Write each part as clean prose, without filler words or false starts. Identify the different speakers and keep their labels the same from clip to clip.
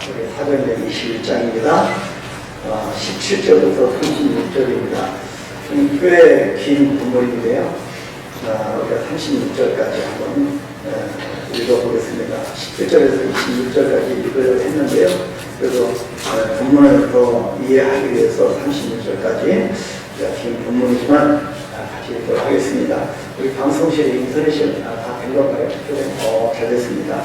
Speaker 1: 우리 사도행전 21장입니다. 17절부터 36절입니다. 꽤 긴 본문인데요. 우리가 36절까지 한번 읽어보겠습니다. 17절에서 26절까지 읽으려고 했는데요. 그래도 본문을 더 이해하기 위해서 36절까지 긴 본문이지만 같이 읽도록 하겠습니다. 우리 방송실에 인터넷이 다 된 건가요? 잘 됐습니다.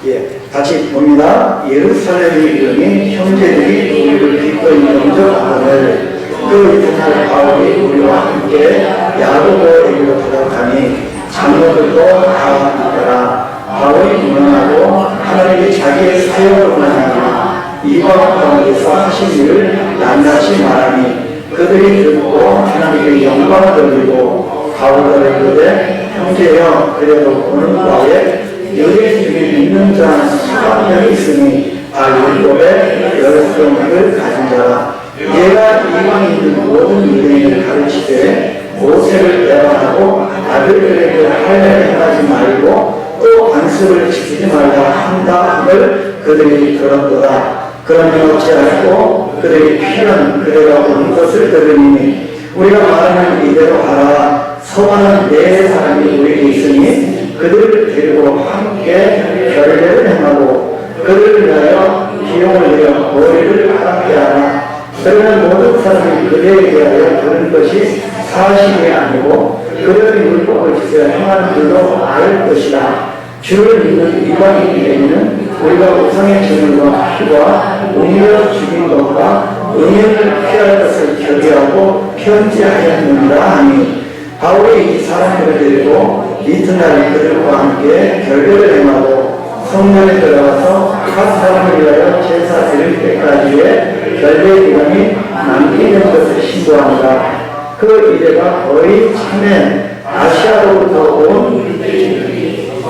Speaker 1: 예, 같이 봅니다. 예루살렘에 이르니 형제들이 우리를 기꺼이 영접하거늘 그 이튿날 바울이 우리와 함께 야고보에게로 들어가니 장로들도 다 믿더라. 바울이 문안하고 하나님이 자기의 사역을 원하니 이방 가운데서 하신 일을 낱낱이 말하니 그들이 듣고 하나님께 영광을 돌리고 바울을 이르되 형제여 그래도 오는 바에 유대 중에 믿는 자 수백 명이 있으니 다 율법의 열성을 가진 자라. 얘가 이방인들 모든 유대인을 가르치되 모세를 배반하고 아들들에게 할례를 행하지 말고 또 안수를 지키지 말라 한다함을 그들이 들었도다. 그러면 어찌하였고 그들이 필요한 그대가 오는 것을 들으니 우리가 말하는 이대로 하라. 서원은 네 사람이 우리에게 있으니 그들을 데리고 함께 결례를 행하고 그들을 위하여 비용을 내어 머리를 하랍게 하라. 그러면 모든 사람이 그들에 대하여 들은 것이 사실이 아니고 그들의 율법을 지켜 행하는 줄로 알 것이다. 주를 믿는 이방인에게는 우리가 우상의 제물과 피와 옮겨 죽인 것과 음행을 피할 것을 결의하고 편지하였느니라 하니 바울이 이 사람들을 데리고 이튿날 그들과 함께 결례를 행하고 성전에 들어가서 각 사람을 위하여 제사 드릴 때까지의 결례 기간이 남기는 것을 신고합니다. 그 이래가 거의 참에 아시아로부터 온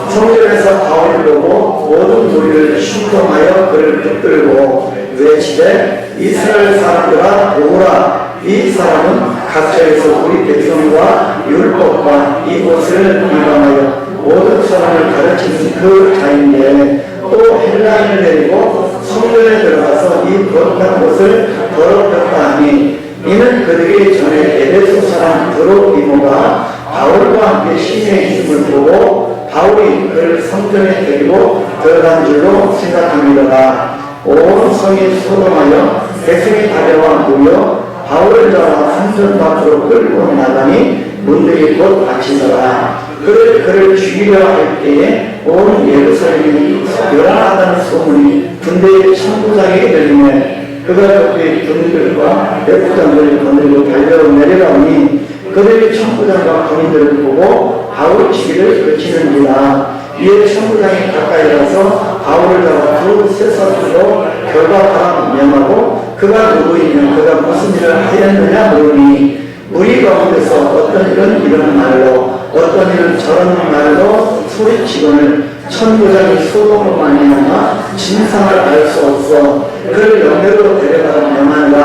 Speaker 1: 성전에서 바울을 보고 모든 무리를 충동하여 그를 붙들고 외치되 이스라엘 사람들아 보라. 이 사람은 각처에서 우리 백성과 율법과 이곳을 위반하여 모든 사람을 가르치는 그 자인데 또 헬라인을 데리고 성전에 들어가서 이 거룩한 곳을 더럽혔다 하니 이는 그들이 전에 에베소 사람 드로비모가 바울과 함께 신의 있음을 보고 바울이 그를 성전에 데리고 들어간 줄로 생각합니다. 온 성이 소동하여 백성이 다려와 모여 바울을 잡아 성전 밖으로 끌고 나가니 문들이 곧 닫히더라. 그를 죽이려 할 때에 온 예루살렘이 요란하다는 소문이 군대의 참부장에게 들리매 그가 그의 군인들과 내부장들을 거느리고 달려 내려가니 그들이 참부장과 군인들을 보고 바울 치기를 그치는지라. 이에 참부장이 가까이 가서 바울을 잡아 두 쇠사슬로 결박하라 명하고 그가 누구이며 그가 무슨 일을 하였느냐 물으니 우리 가운데서 어떤 일은 이런 말로 어떤 일은 저런 말로 소리치고는 천부장이 소동으로 말미암아 진상을 알 수 없어 그를 영내로 데려가라 명하니라.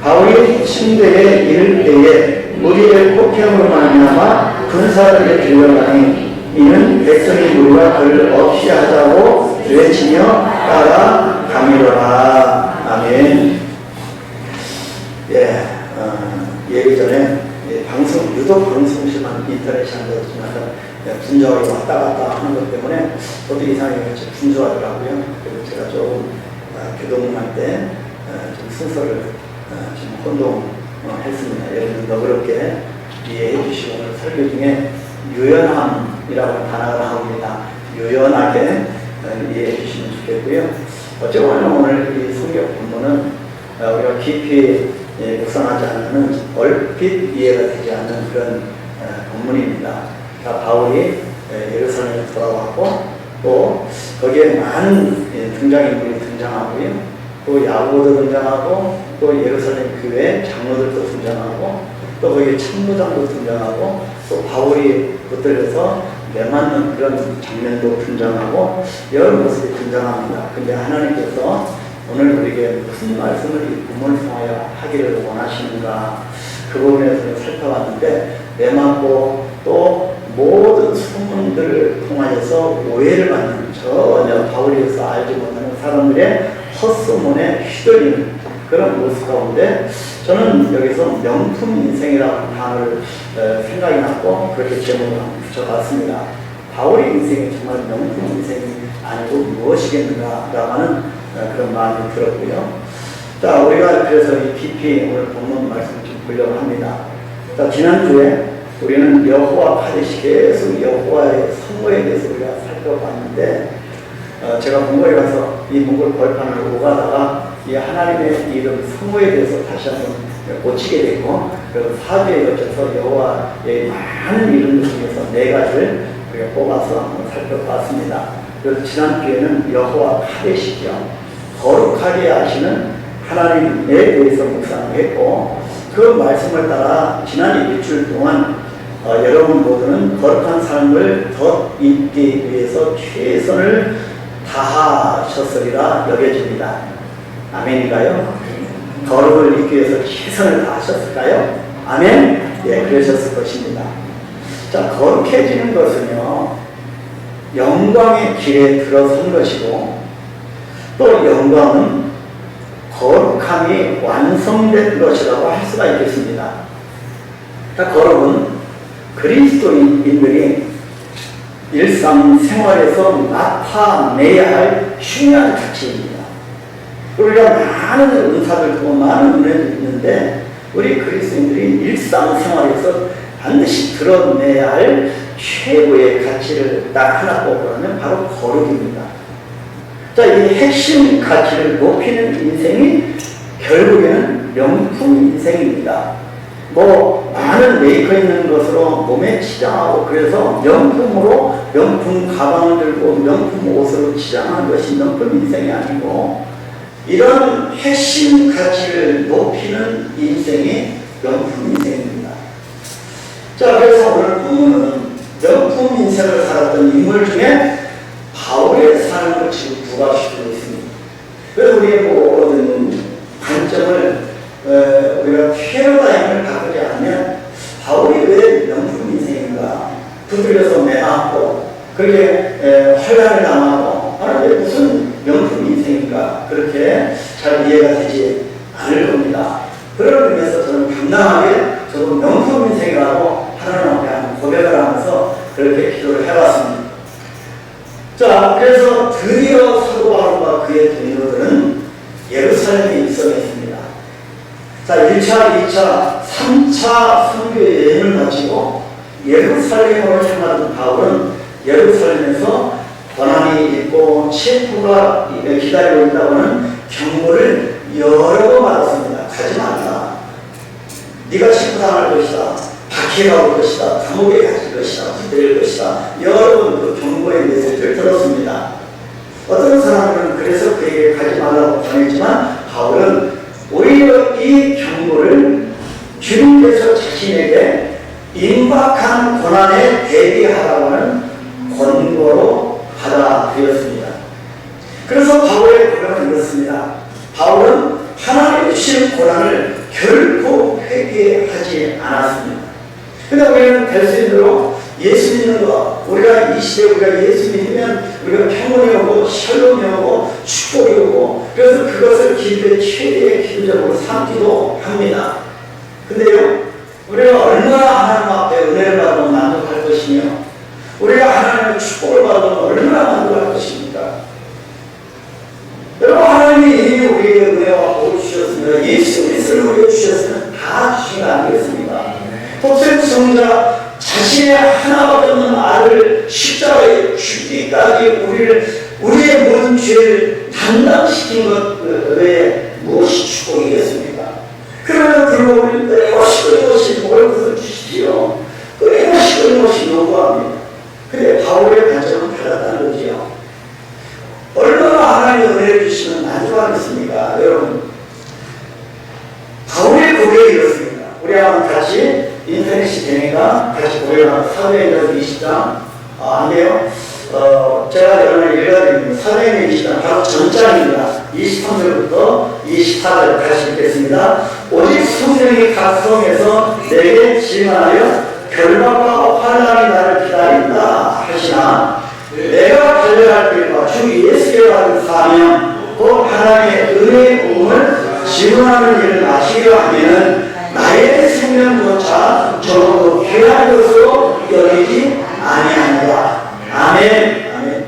Speaker 1: 바울이 침대에 이를 때에 무리의 폭행으로 말미암아 군사들에게 들려가니 이는 백성이 무리가 그를 없이 하자고 외치며 따라가미로라. 아멘. 예기 전에 유독 방송실만 인터넷이 안 되었지만 분주하게 왔다 갔다 하는 것 때문에 저도 이상하게 분주하더라고요. 그래서 제가 조금 교동할 때 좀 순서를 좀 혼동했습니다. 여러분 너그럽게 이해해 주시고 오늘 설교 중에 유연함이라고 단어가 나옵니다. 유연하게 이해해 주시면 좋겠고요. 어쩌면 오늘 이 성경 본문은 우리가 깊이 묵상하지 않는 얼핏 이해가 되지 않는 그런 본문입니다. 바울이 예루살렘에 돌아왔고 또 거기에 많은 등장인물이 등장하고요. 또 야고보도 등장하고 또 예루살렘 교회 장로들도 등장하고 또 거기에 참부장도 등장하고 또 바울이 붙들려서 내맞는 그런 장면도 등장하고 여러 모습이 등장합니다. 근데 하나님께서 오늘 우리에게 무슨 말씀을 이 본문을 통하여 하기를 원하시는가 그 부분에서 살펴봤는데 내맞고 또 모든 소문들을 통하여서 오해를 받는 전혀 바울에서 알지 못하는 사람들의 헛소문에 휘둘리는 그런 모습 가운데 저는 여기서 명품 인생이라는 단어를 생각이 났고 그렇게 제목을 붙여봤습니다. 바울의 인생이 정말 명품 인생이 아니고 무엇이겠는가라고 하는 그런 마음이 들었고요. 자, 우리가 그래서 이 깊이 오늘 본문 말씀을 좀 보려고 합니다. 자, 지난주에 우리는 여호와 카데시 계속 여호와의 선거에 대해서 우리가 살펴봤는데 제가 몽골에 가서 이 몽골 벌판을 오가다가 이 하나님의 이름 성호에 대해서 다시 한번 꽂히게 됐고 그래서 4주에 걸쳐서 여호와의 많은 이름 중에서 4가지를 우리가 뽑아서 한번 살펴봤습니다. 그래서 지난주에는 여호와 카데시죠. 거룩하게 하시는 하나님에 대해서 묵상을 했고 그 말씀을 따라 지난 일주일 동안 여러분 모두는 거룩한 삶을 더 입기 위해서 최선을 다하셨으리라 여겨집니다. 아멘인가요? 거룩을 입기 위해서 최선을 다하셨을까요? 아멘? 예, 그러셨을 것입니다. 자, 거룩해지는 것은요, 영광의 길에 들어선 것이고, 또 영광은 거룩함이 완성된 것이라고 할 수가 있겠습니다. 자, 거룩은 그리스도인들이 일상생활에서 나타내야 할 중요한 가치입니다. 우리가 많은 은사들 두고 많은 은혜도 있는데 우리 그리스도인들이 일상생활에서 반드시 드러내야 할 최고의 가치를 딱 하나 꼽으면 바로 거룩입니다. 자, 이 핵심 가치를 높이는 인생이 결국에는 명품 인생입니다. 뭐 많은 메이커 있는 것으로 몸에 치장하고 그래서 명품으로 명품 가방을 들고 명품 옷으로 치장하는 것이 명품 인생이 아니고 이런 핵심 가치를 높이는 인생이 명품 인생입니다. 자, 그래서 오늘 본문은 명품 인생을 살았던 인물 중에 바울의 삶을 지금 부각시키고 있습니다. 그래서 우리의 모든 관점을 우리가 패러다임을 바꾸지 않으면 바울이 왜 명품 인생인가? 두들겨서 매맞고 그렇게 환란을 당하고 왜 무슨 명품 인생인가? 그렇게 잘 이해가 되지 않을 겁니다. 그런 의미에서 저는 당당하게 저도 명품 인생이라고 하나님 앞에 한번 고백을 하면서 그렇게 기도를 해봤습니다. 자, 그래서 드디어 사도 바울과 그의 동료들은 예루살렘에 입성했습니다. 자, 1차, 2차, 3차 선교 여행을 마치고 예루살렘으로 향하던 바울은 예루살렘에서 고난이 있고 체포가 기다리고 있다고는 경고를 여러 번 받았습니다. 가지 말라. 네가 체포당할 것이다. 박해가 올 것이다. 감옥에 갈 것이다. 기다릴 것이다. 여러 번 그 경고의 메시지를 들었습니다. 어떤 사람들은 그래서 그에게 가지 말라고 전했지만 바울은 오히려 이 경고를 주님께서 자신에게 임박한 고난에 대비하라고 하는 권고로 받아들였습니다. 그래서 바울의 고백은 이렇습니다. 바울은 하나님이 주신 고난을 결코 회개하지 않았습니다. 그러니까 우리는 될 수 있는 대로 예수 믿는 것, 우리가 이 시대에 우리가 예수 믿으면 우리가 평온이 오고 샬롬이 오고 축복이 오고 그래서 그것을 기도의 최대의 기도적으로 삼기도 합니다. 근데요, 우리가 얼마나 하나님 앞에 은혜를 받으면 만족할 것이며 우리가 하나님의 축복을 받으면 얼마나 만족할 것입니까? 여러분, 하나님이 이미 우리에게 은혜와 복을 주셨습니다. 예수 그리스도를 우리에게 주셨으면 다 주신 거 아니겠습니까? 독생 성자 자신의 하나밖에 없는 아들 십자가에 죽기까지 우리의 모든 죄를 담당시킨 것 외에 무엇이 축복이겠습니까? 그러면 들어오면 끊임없이 끊임없이 복을 주시지요. 끊임없이 끊임없이 요구합니다. 근데 바울의 관점은 달랐다는 거지요. 얼마나 하나님의 은혜를 주시면 만족하겠습니까? 여러분, 바울의 고백이 이렇습니다. 우리 한번 같이 인터넷이 되니까 같이 고백하는 사도행전 20장 안 돼요? 제가 여러분을 읽어드립니다. 사도행전 20장 바로 전장입니다. 23절부터 24절 다시 읽겠습니다. 오직 성령이 각 성에서 내게 질문하여 결박과 환난이 나를 기다린다 하시나 내가 달려갈 길과 주 예수의 받은 사명 곧 하나님의 은혜의 복음을 증언하는 일을 마치려 하면 나의 생명조차 적어도 귀한 것으로 여기지 아니하니라. 아멘. 아멘.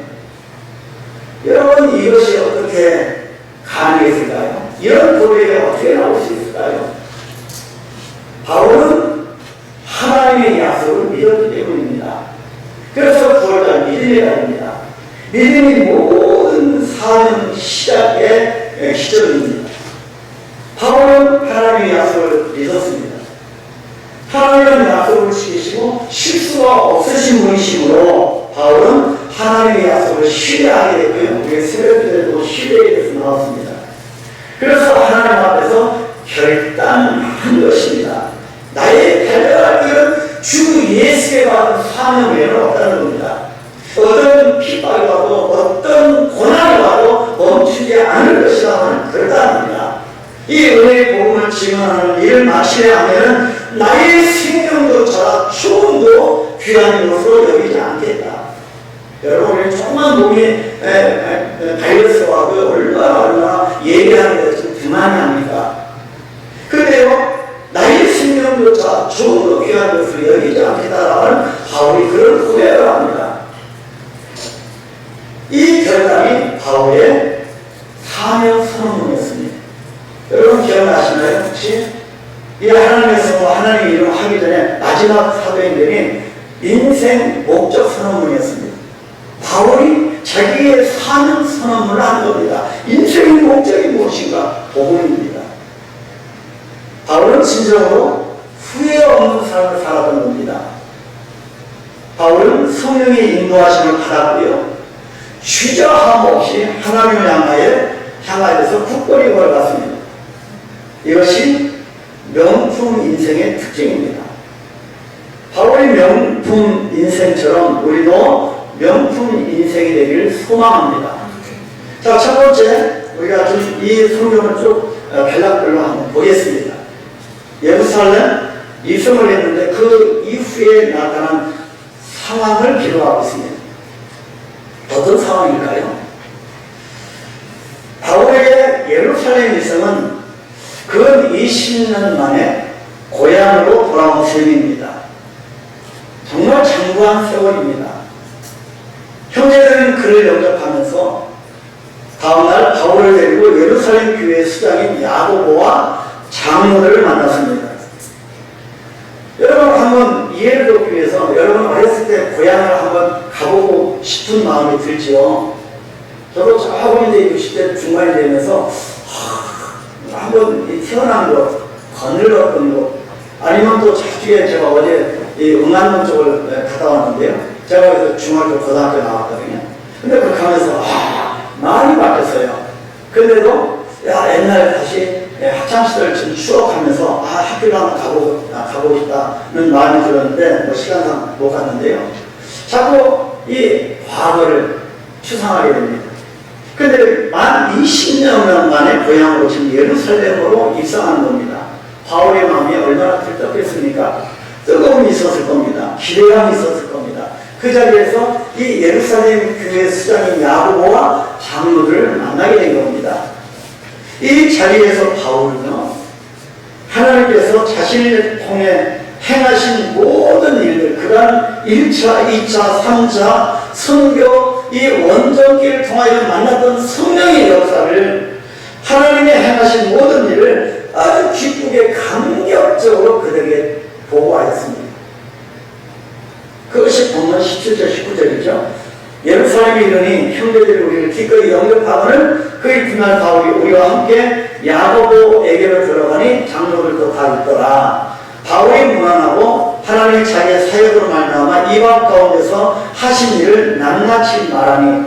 Speaker 1: 여러분, 이것이 어떻게 가능했을까요? 이런 고백이 어떻게 나올 수 있을까요? 바울은 하나님의 약속을 믿었기 때문입니다. 그래서 9월달 믿음의 달입니다. 믿음이 모든 사는 시작의 시점입니다. 바울은 하나님의 약속을 믿었습니다. 하나님은 약속을 지키시고 실수가 없으신 분이시므로 바울은 하나님의 약속을 신뢰하게 됐고요. 우리 새벽기도에도 신뢰에 대해서 나왔습니다. 그래서 하나님 앞에서 결단한 것입니다. 나의 달려갈 길은 주 예수께 받은 사명 외에는 없다는 겁니다. 어떤 핍박이 와도 어떤 고난이 와도 멈추지 않을 것이라는 결단입니다. 이 은혜의 복음을 증언하는 일을 마치려 하면 나의 생명조차 조금도 귀한 것으로 여기지 않겠다. 여러분, 우리 조금만 몸이 다이어트가 와도 얼마나 예배하는 것을 그만이 합니까? 그런데요, 나의 생명조차 조금도 귀한 것을 여기지 않겠다라는 바울이 그런 고백을 합니다. 이 결단이 바울의 사명 선언문이었습니다. 여러분 기억나시나요? 혹시? 이 하나님에서 하나님의 일을 하기 전에 마지막 사도행전이 인생 목적 선언문이었습니다. 바울이 자기의 사명 선언문을 한 겁니다. 인생의 목적이 무엇인가? 복음입니다. 바울은 진정으로 후회 없는 삶을 살았던 겁니다. 바울은 성령의 인도하심을 받았고요. 주저함 없이 하나님을 향하여서 굳건히 걸어갔습니다. 이것이 명품 인생의 특징입니다. 바울의 명품 인생처럼 우리도 명품 인생이 되기를 소망합니다. 자, 첫 번째, 우리가 좀 이 성경을 쭉 단락별로 한번 보겠습니다. 예루살렘 입성을 했는데 그 이후에 나타난 상황을 기록하고 있습니다. 어떤 상황일까요? 바울에게 예루살렘 입성은 근 20년 만에 고향으로 돌아온 셈입니다. 정말 장구한 세월입니다. 형제들은 그를 영접하면서 다음날 바울을 데리고 예루살렘 교회 수장인 야고보와 장로들을 만났습니다. 여러분 한번 이해를 돕기 위해서 여러분 어렸을 때 고향을 한번 가보고 싶은 마음이 들지요. 저도 조금 이제 60대 중반이 되면서 한번 태어난 곳, 거닐었던 곳, 아니면 또 저쪽에 제가 어제 이 응안동 쪽을 갔다 왔는데요. 제가 그래서 중학교, 고등학교 나왔거든요. 근데 그렇게 하면서 많이 바뀌었어요. 근데도 옛날 다시 학창시절 좀 추억하면서 학교를 한번 가보고 싶다는 마음이 들었는데 뭐 시간상 못 갔는데요. 자꾸 이 과거를 추상하게 됩니다. 근데 만 20년 만에 고향으로 지금 예루살렘으로 입성하는 겁니다. 바울의 마음이 얼마나 들떴겠습니까? 뜨거움이 있었을 겁니다. 기대감이 있었을 겁니다. 그 자리에서 이 예루살렘 교회 수장인 야고보와 장로들을 만나게 된 겁니다. 이 자리에서 바울은요, 하나님께서 자신을 통해 행하신 모든 일들, 그간 1차, 2차, 3차 선교 이 원정길을 통하여 만났던 성령의 역사를, 하나님의 행하신 모든 일을 아주 기쁘게 감격적으로 그들에게 보고하였습니다. 그것이 본문 17절 19절이죠. 예루살렘에 이르니 형제들이 우리를 기꺼이 영접하거늘 그 이튿날 바울이 우리와 함께 야고보에게로 들어가니 장로들도 다 있더라. 바울이 무난하고 하나님이 자기의 사역으로 말미암아 이방 가운데서 하신 일을 낱낱이 말하니,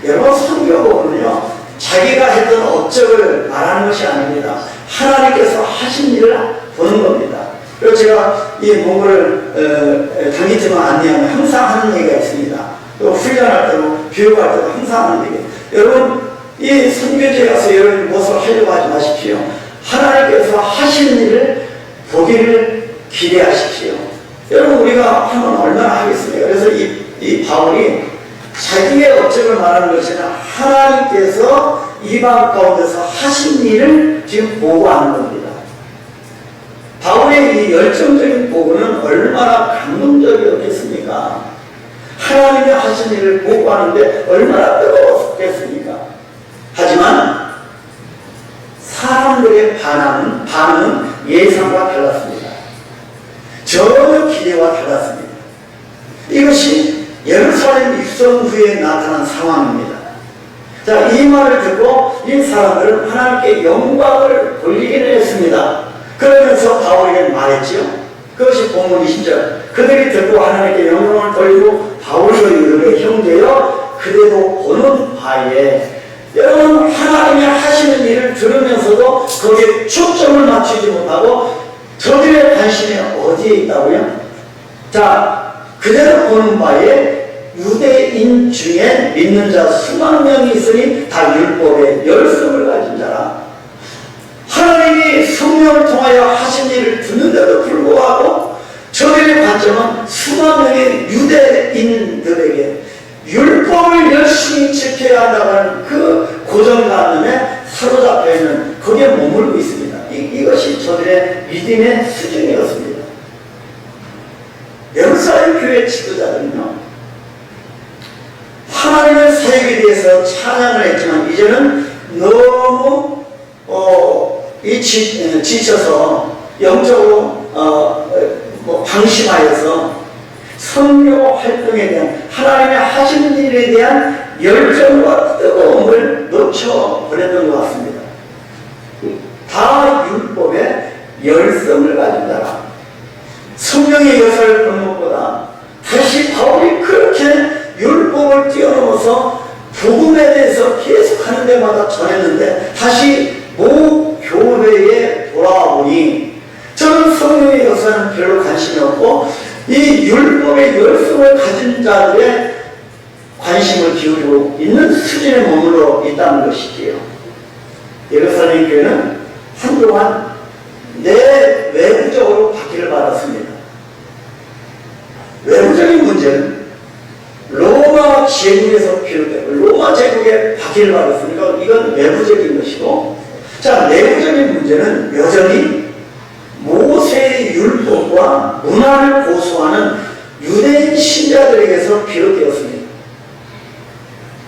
Speaker 1: 여러분 선교복은요 자기가 했던 업적을 말하는 것이 아닙니다. 하나님께서 하신 일을 보는 겁니다. 그래서 제가 이 몽골을 단기팀을 안내하면 항상 하는 얘기가 있습니다. 또 훈련할 때도 교육할 때도 항상 하는 얘기. 여러분 이 선교지에 가서 여러분 무엇을 하려고 하지 마십시오. 하나님께서 하신 일을 보기를 기대하십시오. 여러분 우리가 하면 얼마나 하겠습니까? 그래서 이 바울이 자기의 업적을 말하는 것이 아니라 하나님께서 이방 가운데서 하신 일을 지금 보고하는 겁니다. 바울의 이 열정적인 보고는 얼마나 감동적이었겠습니까? 하나님이 하신 일을 보고하는데 얼마나 뜨거웠겠습니까? 하지만 사람들의 반응은 예상과 달랐습니다. 전혀 기대와 달랐습니다. 이것이 예루살렘 입성 후에 나타난 상황입니다. 자, 이 말을 듣고 이 사람들은 하나님께 영광을 돌리기는 했습니다. 그러면서 바울에게 말했지요. 그것이 본문 20절. 그들이 듣고 하나님께 영광을 돌리고 바울과 이르되 형제여 그대도 보는 바에. 여러분, 하나님이 하시는 일을 들으면서도 거기에 초점을 맞추지 못하고 저들의 관심이 어디에 있다고요? 자, 그대로 보는 바에 유대인 중에 믿는 자 수만 명이 있으니 다 율법의 열성을 가진 자라. 하나님이 성령을 통하여 하신 일을 듣는데도 불구하고 저들의 관점은 수만 명의 유대인들에게 율법을 열심히 지켜야 한다는 그 고정관념에 사로잡혀 있는 거기에 머물고 있습니다. 이것이 저들의 믿음의 수준이었습니다. 예루살렘 교회 지도자들은요, 하나님의 사역에 대해서 찬양을 했지만 이제는 너무 지쳐서 영적으로 방심하여서 선교 활동에 대한 하나님의 하시는 일에 대한 열정과 뜨거움을 놓쳐버렸던 것 같습니다. 다 율법의 열성을 가진 자라. 성령의 역사를 보는 것보다 다시 바울이 그렇게 율법을 뛰어넘어서 복음에 대해서 계속 하는 데마다 전했는데 다시 모 교회에 돌아오니 저는 성령의 역사는 별로 관심이 없고 이 율법의 열성을 가진 자들의 관심을 기울이고 있는 수준에 머물러 있다는 것이지요. 예루살렘 교회는 한동안 외부적으로 받기를 받았습니다. 외부적인 문제는 로마 제국에서 비롯되고 로마 제국에 받기를 받았으니까 이건 외부적인 것이고, 자, 내부적인 문제는 여전히 모세의 율법과 문화를 고수하는 유대인 신자들에게서 비롯되었습니다.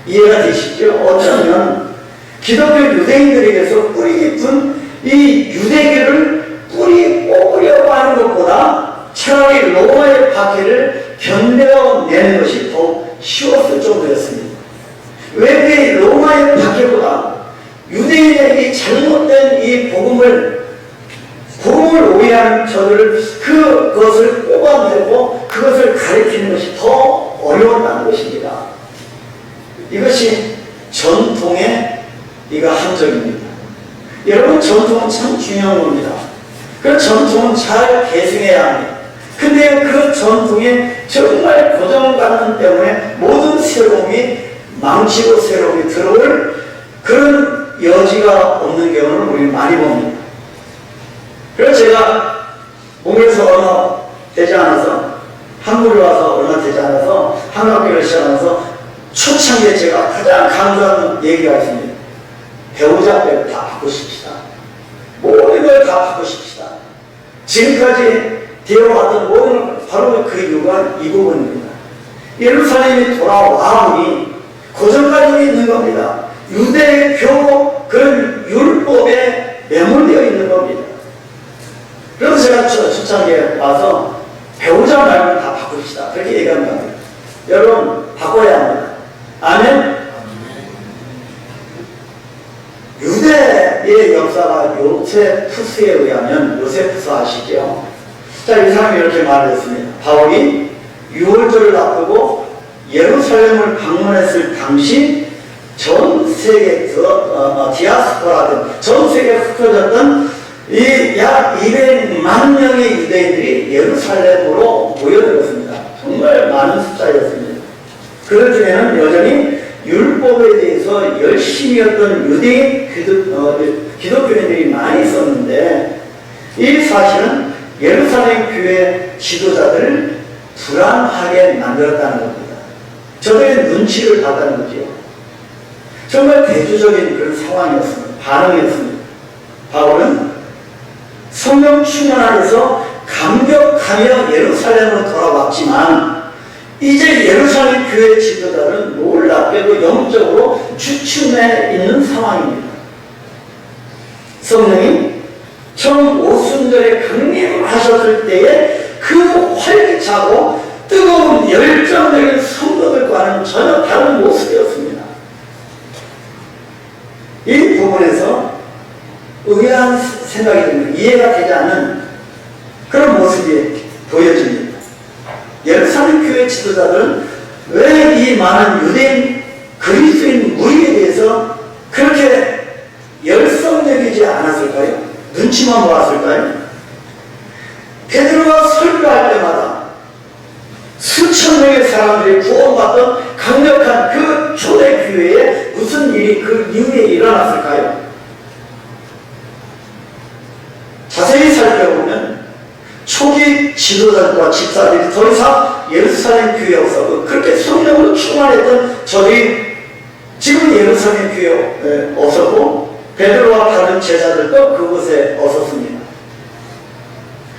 Speaker 1: 이해가 되시죠? 어쩌면 기독교 유대인들에게서 뿌리 깊은 이 유대교를 뿌리 뽑으려고 하는 것보다 차라리 로마의 박해를 견뎌내는 것이 더 쉬웠을 정도였습니다. 왜 로마의 박해보다 유대인의 이 잘못된 이 복음을 오해하는 저들을 그것을 뽑아내고 그것을 가리키는 것이 더 어려웠다는 것입니다. 이것이 전통의 함정입니다. 여러분, 전통은 참 중요한 겁니다. 그 전통은 잘 계승해야 합니다. 근데 그 전통에 정말 고정관념 때문에 모든 새로움이 망치고 새로움이 들어올 그런 여지가 없는 경우를 우리 많이 봅니다. 그래서 제가 몸에서 얼마 되지 않아서 한국에 와서 얼마 되지 않아서 한국교를 시작하면서 초창기에 제가 가장 강조하는 얘기가 있습니다. 배우자 빼고 다 바꾸십시다. 모든 걸 다 바꾸십시다. 지금까지 되어왔던 모든 걸 바로 그 이유가 이 부분입니다. 예루살렘이 돌아와 보니 고정관념이 있는 겁니다. 유대교 그런 율법에 매몰되어 있는 겁니다. 그래서 제가 초창기에 와서 배우자 말고 다 바꿉시다. 그렇게 얘기하는 겁니다. 여러분, 바꿔야 합니다. 아멘? 유대의 역사가 요세푸스에 의하면, 요세푸스 아시죠? 자, 이 사람이 이렇게 말을 했습니다. 바울이 6월절을 앞두고 예루살렘을 방문했을 당시 전 세계 디아스포라든 전 세계에 흩어졌던 이 약 200만 명의 유대인들이 예루살렘으로 모여들었습니다. 정말 많은 숫자였습니다. 그 중에는 여전히 율법에 대해서 열심히 했던 유대인 기독교인들이 많이 있었는데, 이 사실은 예루살렘 교회 지도자들을 불안하게 만들었다는 겁니다. 저들의 눈치를 봤다는 거죠. 정말 대조적인 그런 그런 상황이었습니다. 반응이었습니다. 바울은 성령 충만 안에서 감격하며 예루살렘으로 돌아왔지만 이제 예루살렘 교회 지도자는 놀랍게도 영적으로 주춤해 있는 상황입니다. 성령이 처음 오순절에 강림하셨을 때에 그 활기차고 뜨거운 열정적인 성도들과는 전혀 다른 모습이었습니다. 이 부분에서 의아한 생각이 듭니다. 이해가 되지 않는 그런 모습이 보여집니다. 예루살렘 교회 지도자들은 왜 이 많은 유대인 그리스도인 무리에 대해서 그렇게 열성적이지 않았을까요? 눈치만 보았을까요? 베드로가 설교할 때마다 수천 명의 사람들이 구원받던 강력한 그 초대교회에 무슨 일이 그 이후에 일어났을까요? 자세히 살펴보면 초기 지도자들과 집사들이 더 이상 예루살렘 교회에 없었고 그렇게 성령으로 충만했던 저들이 지금 예루살렘 교회에 없었고 베드로와 다른 제자들도 그곳에 없었습니다.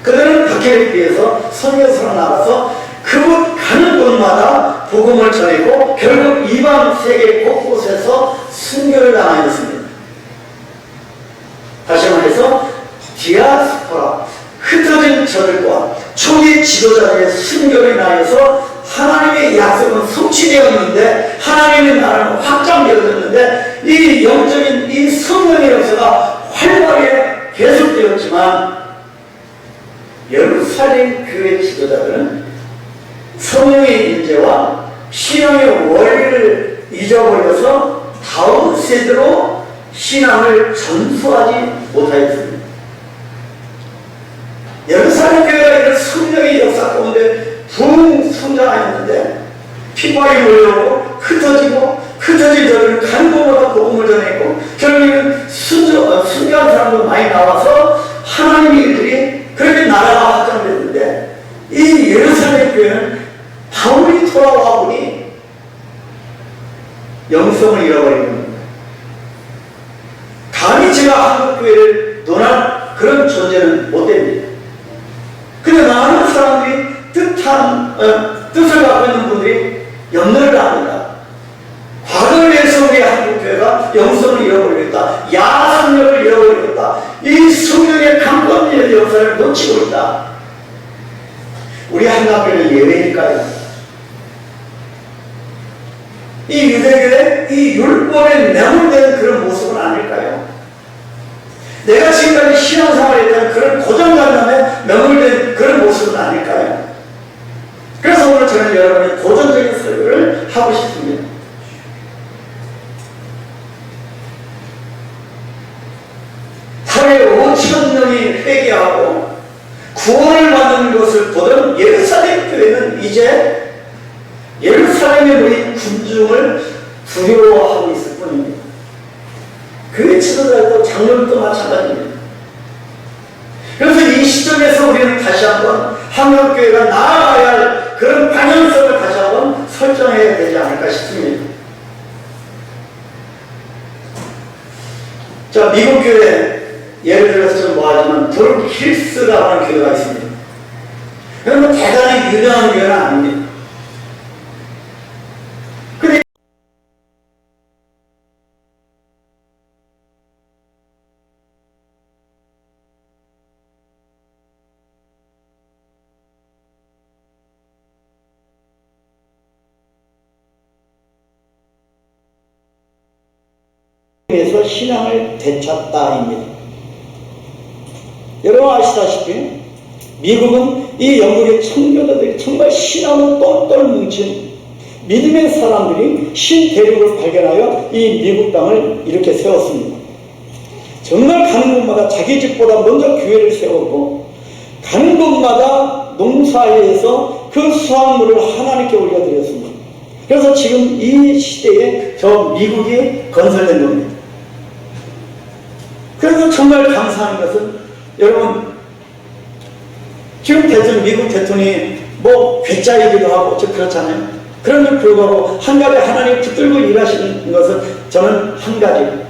Speaker 1: 그들은 박해를 피해서 선교사로 나가서 그곳 가는 곳마다 복음을 전했고 결국 이방 세계 곳곳에서 순교를 당하였습니다. 다시 말해서 디아스포라, 흩어진 저들과 초기 지도자들의 순교를 인하여서 하나님의 약속은 성취되었는데 하나님의 나라는 확장되어졌는데 이 영적인 이 성령의 역사가 활발하게 계속되었지만 예루살렘 교회 지도자들은 성령의 인재와 신앙의 원리를 잊어버려서 다음 세대로 신앙을 전수하지 못하였습니다. 예루살렘 교회가 이런 성령의 역사 가운데 부흥 성장하였는데 핍박이 몰려오고 흩어진 저들은 가는 곳마다 복음을 전했고 결국에는 순교한 사람도 많이 나와서 하나님의 일들이 그렇게 나라가 확장됐는데 이 예루살렘 교회는 바울이 돌아와 보니 영성을 잃어버린 겁니다. 감히 제가 한국교회를 논할 그런 존재는 못 됩니다. 근데 많은 사람들이 뜻을 갖고 있는 분들이 염려를 합니다. 과거에 해서 우리 한국교회가 영성을 잃어버리겠다. 야성력을 잃어버리겠다. 이 성령의 강권의 역사를 놓치고 있다. 우리 한국교회는 예외일까요? 이 유대교의 이 율법에 매몰된 그런 모습은 아닐까요? 내가 지금까지 신앙생활에 대한 그런 고정관념에 매몰된 그런 모습은 아닐까요? 그래서 오늘 저는 여러분의 고전적인 설교를 하고 싶습니다. 하루에 5,000명이 회개하고 구원을 받는 것을 보던 예루살렘 교회는 이제 예루살렘에 모인 군중을 두려워하고 있을 뿐입니다. 교회 지도자도 장로들도 마찬가지입니다. 그래서 이 시점에서 우리는 다시 한번 한국교회가 나아가야 할 그런 방향성을 다시 한번 설정해야 되지 않을까 싶습니다. 자, 미국 교회 예를 들어서 좀 뭐하지만 브룩힐스라고 하는 교회가 있습니다. 그건 대단히 유명한 교회는 아닙니다. 에서 신앙을 되찾다입니다. 여러분 아시다시피 미국은 이 영국의 청교도들이 정말 신앙을 똘똘 뭉친 믿음의 사람들이 신대륙을 발견하여 이 미국 땅을 이렇게 세웠습니다. 정말 가는 곳마다 자기 집보다 먼저 교회를 세웠고 가는 곳마다 농사에서 그 수확물을 하나님께 올려드렸습니다. 그래서 지금 이 시대에 저 미국이 건설된 겁니다. 그래서 정말 감사한 것은 여러분 지금 미국 대통령이 뭐 괴짜이기도 하고 그렇잖아요. 그럼에도 불구하고 한 가지 하나님 붙들고 일하시는 것은 저는 한 가지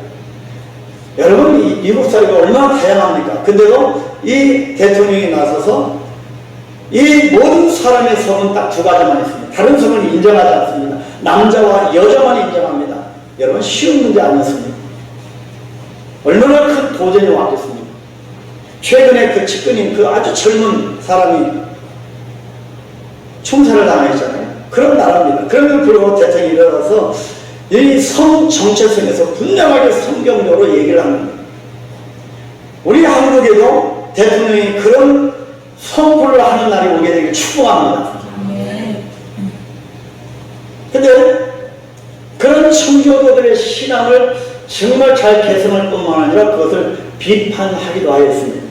Speaker 1: 여러분, 이 미국 사회가 얼마나 다양합니까? 근데도 이 대통령이 나서서 이 모든 사람의 성은 딱 두 가지만 있습니다. 다른 성은 인정하지 않습니다. 남자와 여자만 인정합니다. 여러분, 쉬운 문제 아니었습니까? 얼마나 큰 도전이 왔겠습니까? 최근에 그 측근인 그 아주 젊은 사람이 총살을 당했잖아요. 그런 나라입니다. 그럼에도 불구하고 대통령이 일어나서 이 성 정체성에서 분명하게 성경적으로 얘기를 합니다. 우리 한국에도 대통령이 그런 선포를 하는 날이 오게 되길 축복합니다. 근데 그런 청교도들의 신앙을 정말 잘 개선할 뿐만 아니라 그것을 비판하기도 하였습니다.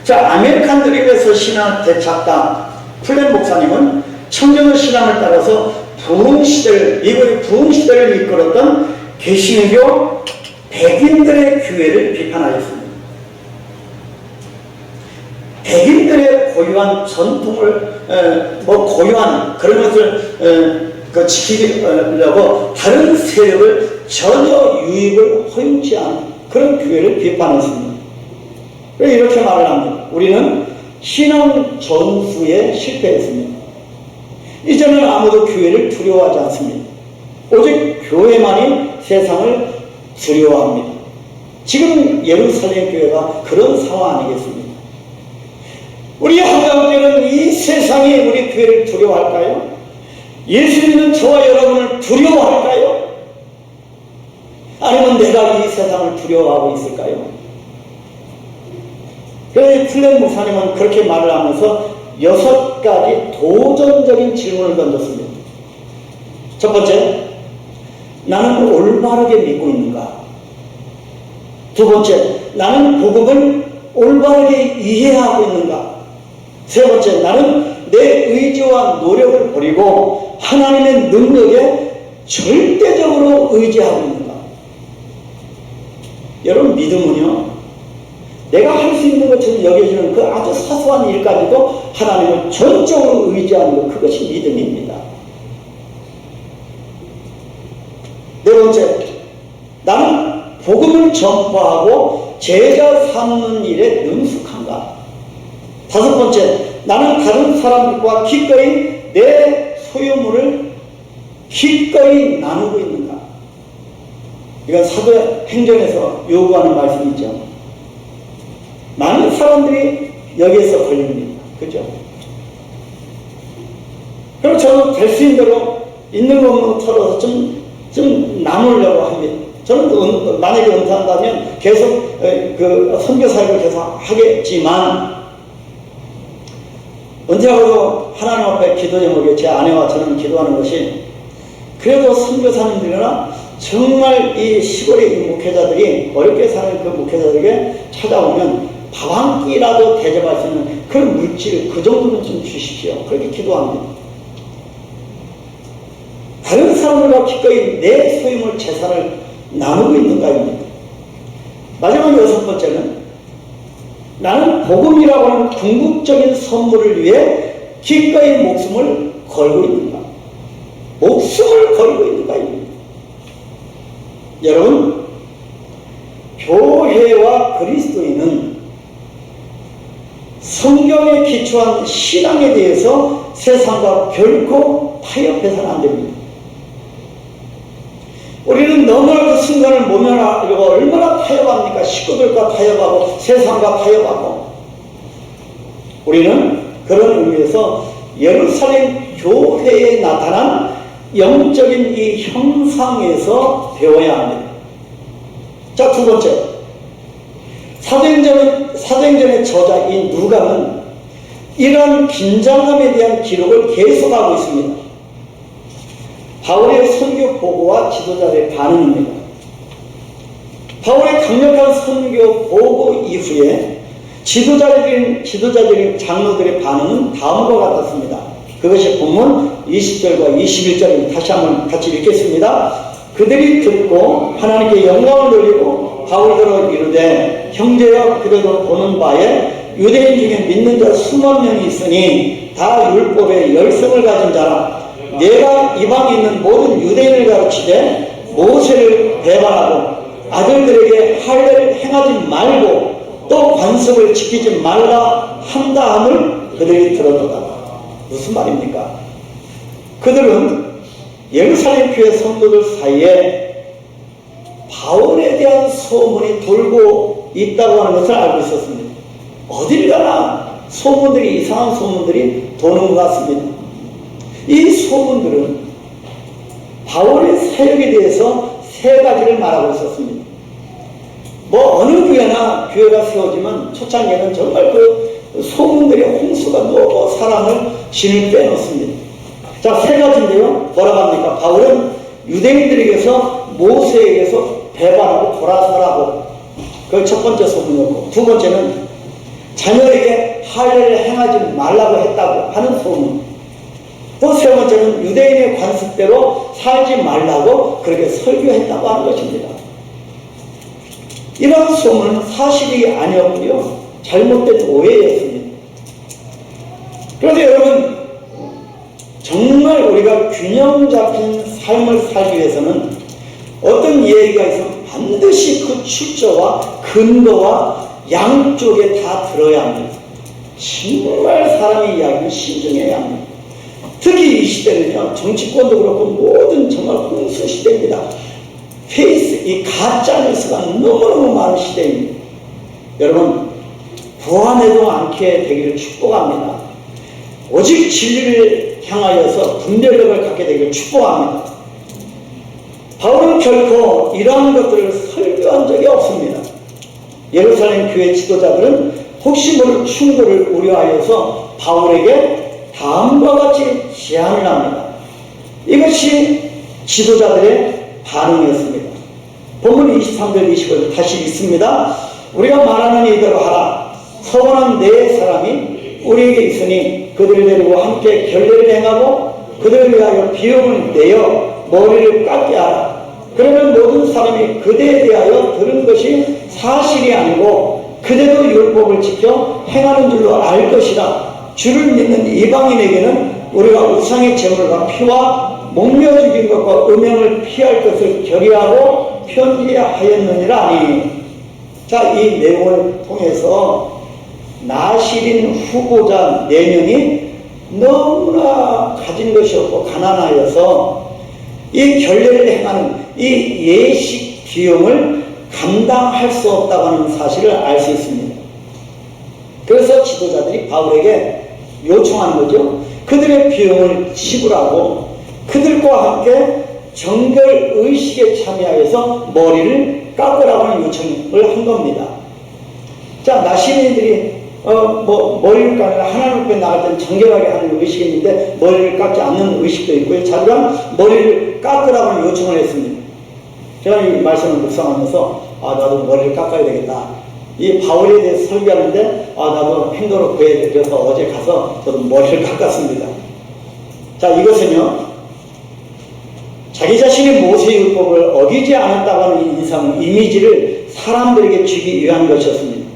Speaker 1: 자, 아메리칸 드림에서 신앙 대작가 플랜 목사님은 청교도 신앙을 따라서 부흥시대를, 미국의 부흥시대를 이끌었던 개신교 백인들의 교회를 비판하였습니다. 백인들의 고유한 전통을, 고유한 그런 것을 지키려고 다른 세력을 전혀 유입을 허용치 않은 그런 교회를 비판했습니다. 왜 이렇게 말을 합니다. 우리는 신앙 전수에 실패했습니다. 이제는 아무도 교회를 두려워하지 않습니다. 오직 교회만이 세상을 두려워합니다. 지금 예루살렘 교회가 그런 상황 아니겠습니까? 우리 한가운데는 이 세상이 우리 교회를 두려워할까요? 예수 믿는 저와 여러분을 두려워할까요? 아니면 내가 이 세상을 두려워하고 있을까요? 그래서 플랜 목사님은 그렇게 말을 하면서 6가지 도전적인 질문을 던졌습니다. 첫 번째, 나는 올바르게 믿고 있는가? 두 번째, 나는 복음을 올바르게 이해하고 있는가? 세 번째, 나는 내 의지와 노력을 버리고 하나님의 능력에 절대적으로 의지하고 있는가? 여러분, 믿음은요, 내가 할 수 있는 것처럼 여겨지는 그 아주 사소한 일까지도 하나님을 전적으로 의지하는 것, 그것이 믿음입니다. 네 번째, 나는 복음을 전파하고 제자 삼는 일에 능숙한가? 다섯 번째, 나는 다른 사람들과 기꺼이 내 소유물을 기꺼이 나누고 있는가? 이건 사도행전에서 요구하는 말씀이죠. 많은 사람들이 여기에서 걸립니다. 그죠? 그럼 저는 될 수 있는 대로 있는 것만 털어서 좀 나누려고 합니다. 저는 만약에 은퇴한다면 계속 그 선교 사역을 계속 하겠지만, 은퇴하고도 하나님 앞에 기도 제목에 제 아내와 저는 기도하는 것이, 그래도 선교사님들이나 정말 이 시골의 이 목회자들이 어렵게 사는 그 목회자들에게 찾아오면 밥 한 끼라도 대접할 수 있는 그런 물질, 그 정도는 좀 주십시오. 그렇게 기도합니다. 다른 사람들과 기꺼이 내 소유물, 재산을 나누고 있는가입니다. 마지막 6번째는, 나는 복음이라고 하는 궁극적인 선물을 위해 기꺼이 목숨을 걸고 있는가? 목숨을 걸고 있는가입니다. 여러분, 교회와 그리스도인은 성경에 기초한 신앙에 대해서 세상과 결코 타협해서는 안 됩니다. 우리는 너무나 그 순간을 모면하려고 얼마나 타협합니까? 식구들과 타협하고 세상과 타협하고. 우리는 그런 의미에서 예루살렘 교회에 나타난 영적인 이 형상에서 배워야 합니다. 자, 두 번째, 사도행전의 저자인 누가는 이러한 긴장감에 대한 기록을 계속하고 있습니다. 바울의 선교 보고와 지도자들의 반응입니다. 바울의 강력한 선교 보고 이후에 지도자들인 장로들의 반응은 다음과 같았습니다. 그것이 본문 20절과 21절입니다. 다시 한번 같이 읽겠습니다. 그들이 듣고 하나님께 영광을 돌리고 바울더러 이르되, 형제여, 그대도 보는 바에 유대인 중에 믿는 자 수만 명이 있으니 다 율법의 열성을 가진 자라. 내가 이방에 있는 모든 유대인을 가르치되 모세를 배반하고
Speaker 2: 아들들에게 할례를 행하지 말고 또 관습을 지키지 말라 한다함을 그들이 들었도다. 무슨 말입니까? 그들은 예루살렘 교회 성도들 사이에 바울에 대한 소문이 돌고 있다고 하는 것을 알고 있었습니다. 어딜 가나 소문들이, 이상한 소문들이 도는 것 같습니다. 이 소문들은 바울의 사역에 대해서 세 가지를 말하고 있었습니다. 뭐 어느 교회나 교회가 세워지면 초창기에는 정말 그 소문들의 홍수가 너무 사람을 진을 빼놓습니다. 자, 세 가지인데요. 뭐라고 합니까? 바울은 유대인들에게서 모세에게서 배반하고 돌아서라고, 그걸 첫 번째 소문이었고, 두 번째는 자녀에게 할례를 행하지 말라고 했다고 하는 소문, 또 세 번째는 유대인의 관습대로 살지 말라고 그렇게 설교했다고 하는 것입니다. 이러한 소문은 사실이 아니었고요, 잘못된 오해였습니다. 그런데 여러분, 정말 우리가 균형 잡힌 삶을 살기 위해서는 어떤 얘기가 있으면 반드시 그 출처와 근거와 양쪽에 다 들어야 합니다. 정말 사람의 이야기는 신중해야 합니다. 특히 이 시대는요, 정치권도 그렇고 모든 정말 홍수 시대입니다. 이 가짜 뉴스가 너무너무 많은 시대입니다. 여러분, 불안해도 않게 되기를 축복합니다. 오직 진리를 향하여서 분별력을 갖게 되기를 축복합니다. 바울은 결코 이러한 것들을 설교한 적이 없습니다. 예루살렘 교회 지도자들은 혹시 모를 충돌을 우려하여서 바울에게 다음과 같이 제안을 합니다. 이것이 지도자들의 반응이었습니다. 본문 23절 25절 다시 읽습니다. 우리가 말하는 이대로 하라. 서원한 네 사람이 우리에게 있으니 그들을 데리고 함께 결례를 행하고 그들을 위하여 비용을 내어 머리를 깎게 하라. 그러면 모든 사람이 그대에 대하여 들은 것이 사실이 아니고 그대도 율법을 지켜 행하는 줄로 알 것이라. 주를 믿는 이방인에게는 우리가 우상의 제물과 피와 목며 죽인 것과 음행을 피할 것을 결의하고 편지하였느니라. 자, 이 내용을 통해서 나실인 후보자 4명이 너무나 가진 것이 없고 가난하여서 이 결례를 행하는 이 예식 비용을 감당할 수 없다고 하는 사실을 알 수 있습니다. 그래서 지도자들이 바울에게 요청하는 거죠. 그들의 비용을 지불하고 그들과 함께 정결 의식에 참여하여서 머리를 깎으라고 하는 요청을 한 겁니다. 자, 나시민들이 머리를 깎는, 하나님 앞에 나갈 때는 정결하게 하는 의식이 있는데 머리를 깎지 않는 의식도 있고요. 자그럼 머리를 깎으라고 하는 요청을 했습니다. 제가 이 말씀을 묵상하면서 나도 머리를 깎아야 되겠다. 이 바울에 대해서 설교하는데 나도 행동을 보여야 돼서 어제 가서 저도 머리를 깎았습니다. 자, 이것은요, 자기 자신이 모세율법을 어기지 않았다고 하는 인상, 이미지를 사람들에게 주기 위한 것이었습니다.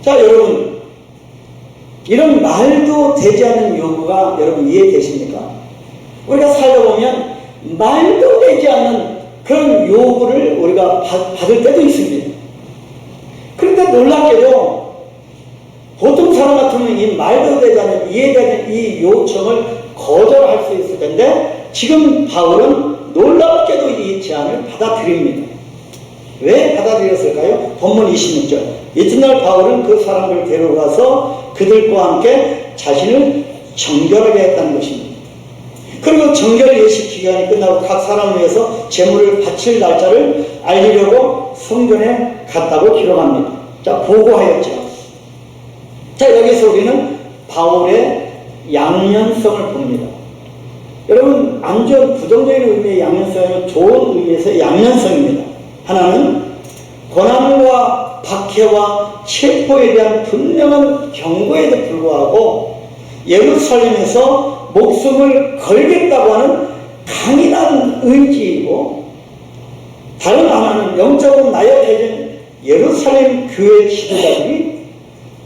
Speaker 2: 자, 여러분, 이런 말도 되지 않는 요구가 여러분 이해되십니까? 우리가 살다보면 말도 되지 않는 그런 요구를 우리가 받을 때도 있습니다. 그런데 놀랍게도 보통 사람 같으면 이 말도 되지 않는, 이해되는 이 요청을 거절할 수 있을 텐데 지금 바울은 놀랍게도 이 제안을 받아들입니다. 왜 받아들였을까요? 본문 26절. 이튿날 바울은 그 사람들을 데려가서 그들과 함께 자신을 정결하게 했다는 것입니다. 그리고 정결 예식 기간이 끝나고 각 사람을 위해서 제물을 바칠 날짜를 알리려고 성전에 갔다고 기록합니다. 자, 보고하였죠. 자, 여기서 우리는 바울의 양면성을 봅니다. 여러분, 안 좋은 부정적인 의미의 양면성은 좋은 의미에서 양면성입니다. 하나는 고난과 박해와 체포에 대한 분명한 경고에도 불구하고 예루살렘에서 목숨을 걸겠다고 하는 강인한 의지이고, 다른 하나는 영적으로 나약해진 예루살렘 교회 지도자들이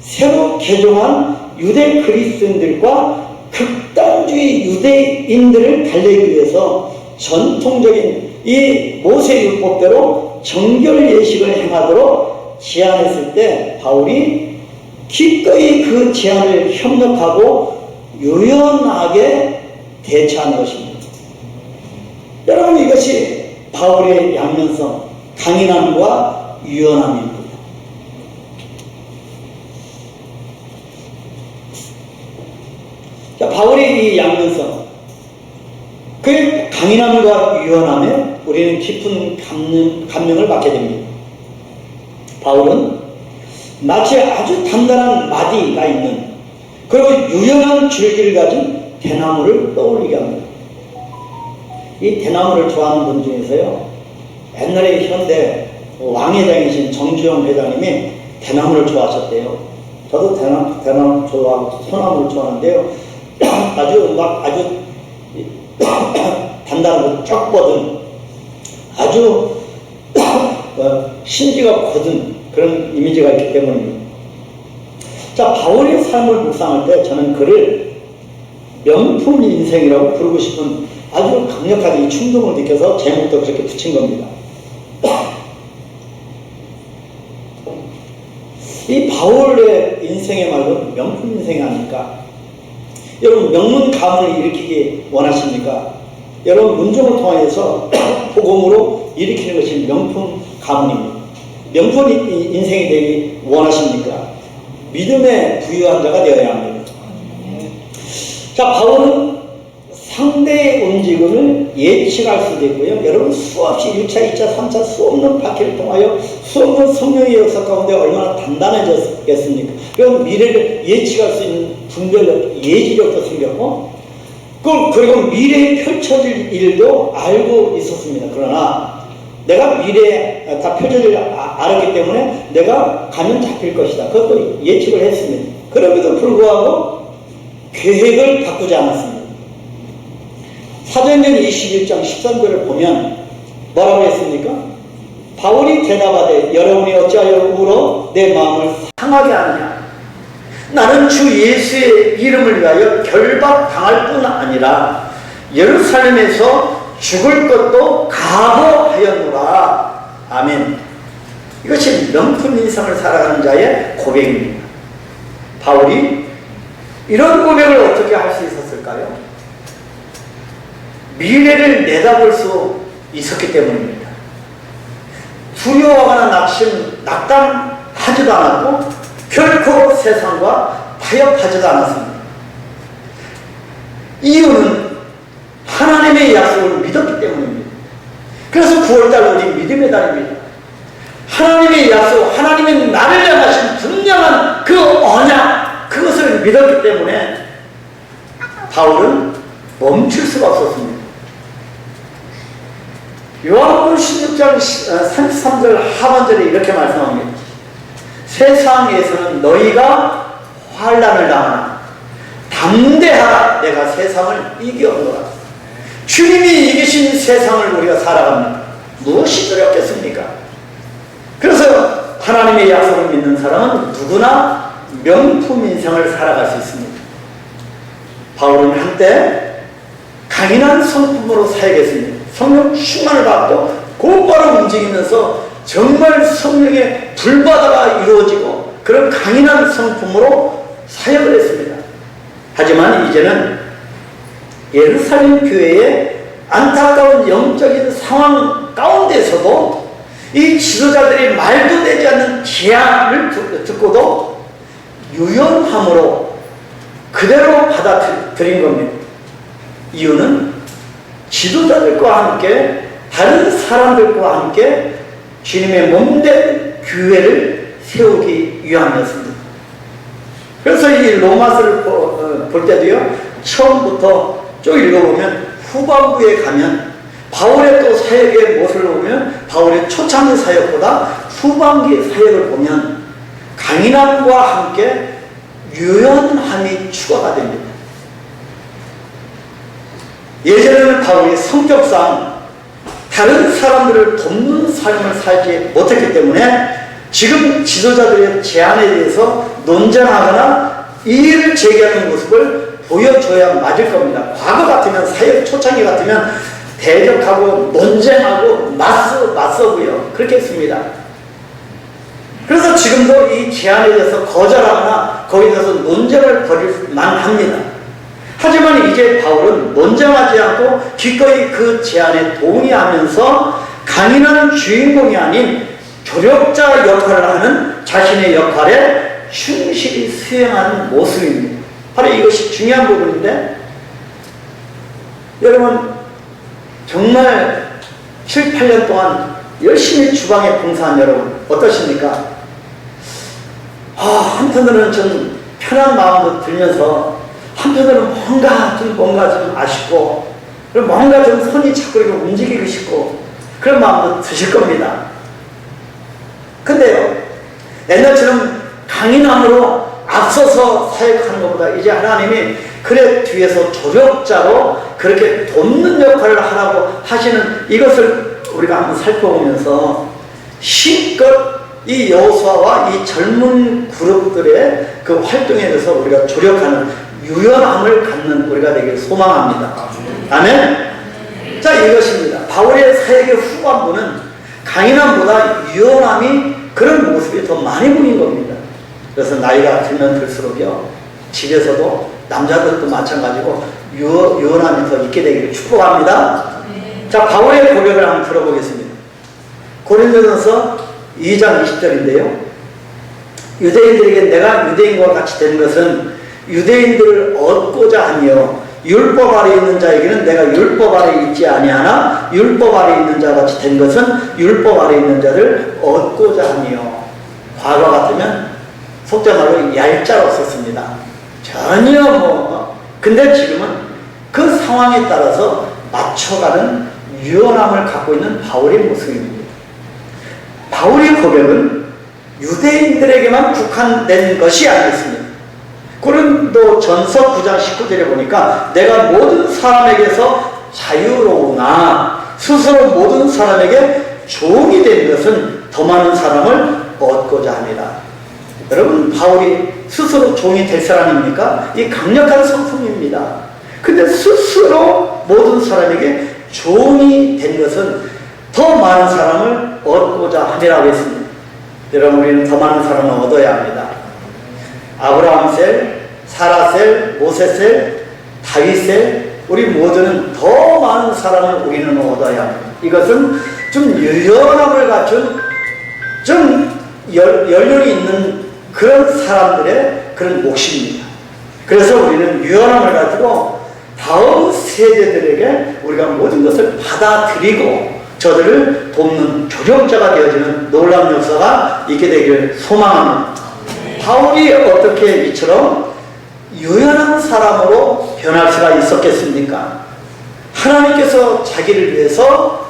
Speaker 2: 새로 개종한 유대 그리스도인들과 극단주의 유대인들을 달래기 위해서 전통적인 이 모세율법대로 정결 예식을 행하도록 제안했을 때 바울이 기꺼이 그 제안을 협력하고 유연하게 대처한 것입니다. 여러분, 이것이 바울의 양면성, 강인함과 유연함입니다. 자, 바울의 이 양면성, 그 강인함과 유연함에 우리는 깊은 감명을 받게 됩니다. 바울은 마치 아주 단단한 마디가 있는, 그리고 유연한 줄기를 가진 대나무를 떠올리게 합니다. 이 대나무를 좋아하는 분 중에서요, 옛날에 현대 왕회장이신 정주영 회장님이 대나무를 좋아하셨대요. 저도 대나무 좋아하고 소나무를 좋아하는데요, 아주 단단하고 쫙 뻗은, 아주 심지가 곧은 그런 이미지가 있기 때문입니다. 자, 바울의 삶을 묵상할 때 저는 그를 명품 인생이라고 부르고 싶은 아주 강력하게 이 충동을 느껴서 제목도 그렇게 붙인 겁니다. 이 바울의 인생의 말은 명품 인생이 아닐까? 여러분, 명문 가문을 일으키기 원하십니까? 여러분, 문종을 통하여서 복음으로 일으키는 것이 명품 가문입니다. 명품 인생이 되기 원하십니까? 믿음에 부유한 자가 되어야 합니다. 자, 바울은 상대의 움직임을 예측할 수도 있고요. 여러분, 수없이 1차, 2차, 3차 수없는 바퀴를 통하여 수없는 성령의 역사 가운데 얼마나 단단해졌겠습니까? 그럼 미래를 예측할 수 있는 분별력, 예지력도 생겼고, 그리고 미래에 펼쳐질 일도 알고 있었습니다. 그러나 내가 미래에 다 펼쳐질 알았기 때문에 내가 가면 잡힐 것이다. 그것도 예측을 했습니다. 그럼에도 불구하고 계획을 바꾸지 않았습니다. 사도행전 21장 13절을 보면 뭐라고 했습니까? 바울이 대답하되 여러분이 어찌하여 울어 내 마음을 상하게 하느냐? 나는 주 예수의 이름을 위하여 결박당할 뿐 아니라 예루살렘에서 죽을 것도 각오하였노라. 아멘. 이것이 명품 인생을 살아가는 자의 고백입니다. 바울이 이런 고백을 어떻게 할 수 있었을까요? 미래를 내다볼 수 있었기 때문입니다. 두려워하거나 낙담하지도 않았고 결코 세상과 타협하지도 않았습니다. 이유는 하나님의 약속을 믿었기 때문입니다. 그래서 9월달 우리 믿음의 달입니다. 하나님의 약속, 하나님의 나를 향하신 분명한 그 언약, 그것을 믿었기 때문에 바울은 멈출 수가 없었습니다. 요한복음 16장 33절 하반절에 이렇게 말씀합니다. 세상에서는 너희가 환난을 당하나 담대하라, 내가 세상을 이겼노라. 주님이 이기신 세상을 우리가 살아갑니다. 무엇이 두렵겠습니까? 그래서 하나님의 약속을 믿는 사람은 누구나 명품 인생을 살아갈 수 있습니다. 바울은 한때 강인한 성품으로 사역했습니다. 성령 충만을 받고 곧바로 움직이면서 정말 성령의 불바다가 이루어지고 그런 강인한 성품으로 사역을 했습니다. 하지만 이제는 예루살렘 교회의 안타까운 영적인 상황 가운데서도 이 지도자들이 말도 되지 않는 제안을 듣고도 유연함으로 그대로 받아들인 겁니다. 이유는 지도자들과 함께 다른 사람들과 함께 주님의 몸된 교회를 세우기 위함이었습니다. 그래서 이 로마서를 볼 때도요, 처음부터 쭉 읽어보면 후반부에 가면 바울의 또 사역의 모습을 보면 바울의 초창기 사역보다 후반기 사역을 보면 강인함과 함께 유연함이 추가가 됩니다. 예전에는 바울이 성격상 다른 사람들을 돕는 삶을 살지 못했기 때문에 지금 지도자들의 제안에 대해서 논쟁하거나 이의를 제기하는 모습을 보여줘야 맞을 겁니다. 과거 같으면, 사역 초창기 같으면 대적하고 논쟁하고 맞서고요. 그렇게 했습니다. 그래서 지금도 이 제안에 대해서 거절하거나 거기에 대해서 논쟁을 벌일 만합니다. 하지만 이제 바울은 논쟁하지 않고 기꺼이 그 제안에 동의하면서 강인한 주인공이 아닌 조력자 역할을 하는 자신의 역할에 충실히 수행하는 모습입니다. 바로 이것이 중요한 부분인데, 여러분 정말 7, 8년 동안 열심히 주방에 봉사한 여러분 어떠십니까? 한편으로는 좀 편한 마음도 들면서 한편으로는 뭔가 좀 아쉽고, 그리고 뭔가 좀 손이 자꾸 이렇게 움직이고 싶고 그런 마음도 드실 겁니다. 근데요, 옛날처럼 강인함으로 앞서서 사역하는 것보다 이제 하나님이 그래 뒤에서 조력자로 그렇게 돕는 역할을 하라고 하시는 이것을 우리가 한번 살펴보면서 실컷 이 여호수아와 이 젊은 그룹들의 그 활동에 대해서 우리가 조력하는 유연함을 갖는 우리가 되길 소망합니다. 아멘. 자, 이것입니다. 바울의 사역의 후반부는 강인함보다 유연함이 그런 모습이 더 많이 보인 겁니다. 그래서 나이가 들면 들수록요, 집에서도 남자들도 마찬가지고 유연함이 더 있게 되기를 축복합니다. 자, 바울의 고백을 한번 들어보겠습니다. 고린도전서 2장 20절인데요. 유대인들에게 내가 유대인과 같이 되는 것은 유대인들을 얻고자 하며 율법 아래 있는 자에게는 내가 율법 아래 있지 아니하나 율법 아래 있는 자 같이 된 것은 율법 아래 있는 자를 얻고자 하며. 과거 같으면 속되말로 얄짤 없었습니다. 전혀 근데 지금은 그 상황에 따라서 맞춰가는 유연함을 갖고 있는 바울의 모습입니다. 바울의 고백은 유대인들에게만 국한된 것이 아니었습니다. 고린도전서 9장 19절에 보니까 내가 모든 사람에게서 자유로우나 스스로 모든 사람에게 종이 된 것은 더 많은 사람을 얻고자 합니다. 여러분, 바울이 스스로 종이 될 사람입니까? 이 강력한 성품입니다. 근데 스스로 모든 사람에게 종이 된 것은 더 많은 사람을 얻고자 함이라고 했습니다. 여러분, 우리는 더 많은 사람을 얻어야 합니다. 아브라함셀, 사라셀, 모세셀, 다윗셀, 우리 모두는 더 많은 사람을 우리는 얻어야 합니다. 이것은 좀 유연함을 갖춘, 좀 연륜이 있는 그런 사람들의 그런 몫입니다. 그래서 우리는 유연함을 가지고 다음 세대들에게 우리가 모든 것을 받아들이고 저들을 돕는 조력자가 되어지는 놀라운 역사가 있게 되기를 소망합니다. 바울이 어떻게 이처럼 유연한 사람으로 변할 수가 있었겠습니까? 하나님께서 자기를 위해서